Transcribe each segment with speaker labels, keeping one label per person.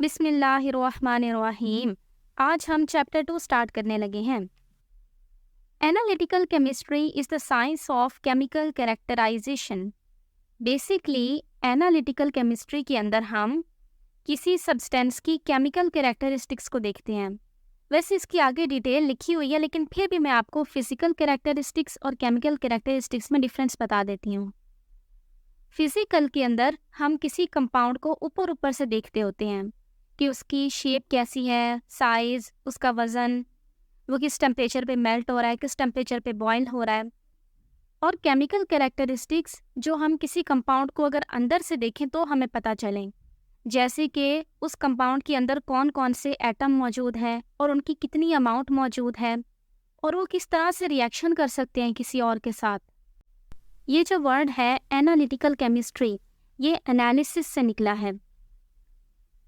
Speaker 1: बिस्मिल्लाहिर्रहमानिर्रहीम। आज हम चैप्टर 2 स्टार्ट करने लगे हैं। Analytical chemistry is the science of chemical characterization. Basically analytical chemistry के अंदर हम किसी सब्सटेंस की केमिकल कैरेक्टरिस्टिक्स को देखते हैं। वैसे इसकी आगे डिटेल लिखी हुई है, लेकिन फिर भी मैं आपको फिजिकल कैरेक्टरिस्टिक्स और केमिकल कैरेक्टरिस्टिक्स में डिफरेंस बता देती हूँ। फिजिकल के अंदर हम किसी कंपाउंड को ऊपर ऊपर से देखते होते हैं कि उसकी शेप कैसी है, साइज, उसका वज़न, वो किस टेम्परेचर पे मेल्ट हो रहा है, किस टेम्परेचर पे बॉयल हो रहा है। और केमिकल कैरेक्टरिस्टिक्स जो हम किसी कंपाउंड को अगर अंदर से देखें तो हमें पता चलें, जैसे कि उस कंपाउंड के अंदर कौन कौन से एटम मौजूद हैं और उनकी कितनी अमाउंट मौजूद है और वो किस तरह से रिएक्शन कर सकते हैं किसी और के साथ। ये जो वर्ड है एनालिटिकल केमिस्ट्री, ये एनालिसिस से निकला है।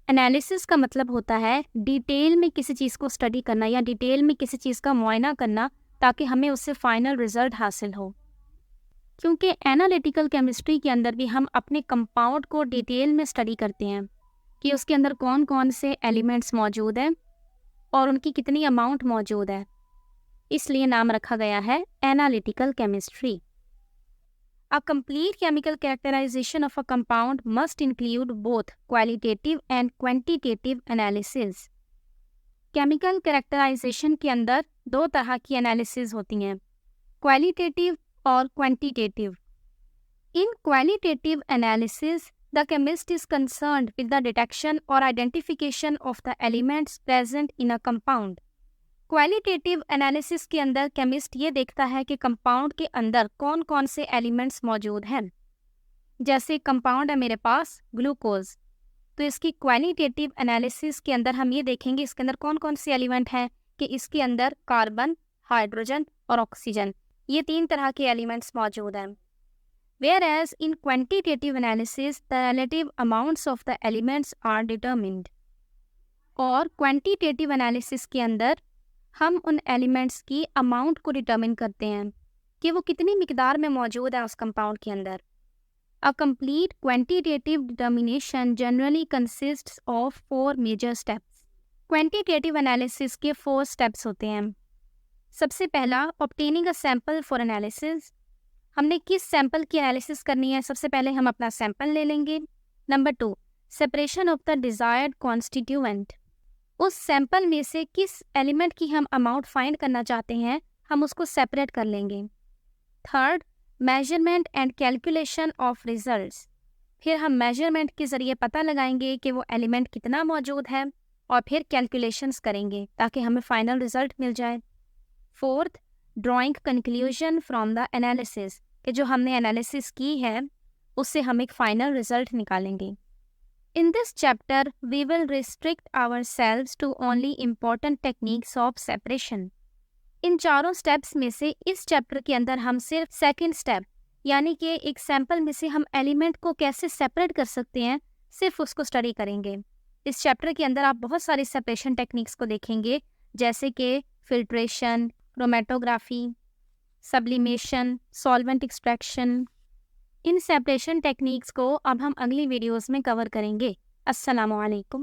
Speaker 1: एनालिसिस का मतलब होता है डिटेल में किसी चीज़ को स्टडी करना या डिटेल में किसी चीज़ का मुआयना करना ताकि हमें उससे फाइनल रिजल्ट हासिल हो। क्योंकि एनालिटिकल केमिस्ट्री के अंदर भी हम अपने कंपाउंड को डिटेल में स्टडी करते हैं कि उसके अंदर कौन कौन से एलिमेंट्स मौजूद हैं और उनकी कितनी अमाउंट मौजूद है, इसलिए नाम रखा गया है analytical chemistry. A complete chemical characterization of a compound must include both qualitative and quantitative analysis. Chemical characterization के अंदर दो तरह की एनालिसिस होती हैं, क्वालिटेटिव और quantitative. In qualitative analysis, the chemist is concerned with the detection or identification of the elements present in a compound. Qualitative analysis के अंदर केमिस्ट ये देखता है कि कंपाउंड के अंदर कौन कौन से एलिमेंट्स मौजूद हैं। जैसे कंपाउंड है मेरे पास ग्लूकोज, तो इसकी क्वालिटेटिव एनालिसिस के अंदर हम ये देखेंगे इसके अंदर कौन कौन से एलिमेंट हैं कि इसके अंदर कार्बन, हाइड्रोजन और ऑक्सीजन, ये 3 तरह के एलिमेंट्स मौजूद हैं। Whereas in quantitative analysis the relative amounts of the elements are determined. और क्वांटिटेटिव एनालिसिस के अंदर हम उन एलिमेंट्स की अमाउंट को डिटर्मिन करते हैं कि वो कितनी मिकदार में मौजूद है उस कंपाउंड के अंदर। A complete quantitative determination generally consists of 4 major steps. Quantitative analysis के 4 स्टेप्स होते हैं। सबसे पहला, obtaining a sample for analysis. हमने किस सैंपल की एनालिसिस करनी है, सबसे पहले हम अपना सैंपल ले लेंगे। Number 2, separation of the desired constituent. उस सैंपल में से किस एलिमेंट की हम अमाउंट फाइंड करना चाहते हैं, हम उसको सेपरेट कर लेंगे। Third, measurement and calculation of results. फिर हम मेजरमेंट के ज़रिए पता लगाएंगे कि वो एलिमेंट कितना मौजूद है और फिर कैलकुलेशंस करेंगे ताकि हमें फाइनल रिजल्ट मिल जाए। Fourth, drawing conclusion from the analysis, कि जो हमने एनालिसिस की है उससे हम एक फाइनल रिजल्ट निकालेंगे। In this chapter, we will restrict ourselves to only important techniques of separation. इन चारों स्टेप्स में से इस चैप्टर के अंदर हम सिर्फ सेकंड स्टेप, यानी कि एक सैंपल में से हम एलिमेंट को कैसे सेपरेट कर सकते हैं, सिर्फ उसको स्टडी करेंगे। इस चैप्टर के अंदर आप बहुत सारी सेपरेशन टेक्निक्स को देखेंगे, जैसे कि filtration, chromatography, sublimation, solvent extraction. In separation techniques को अब हम अगली वीडियोस में कवर करेंगे। अस्सलामु अलैकुम।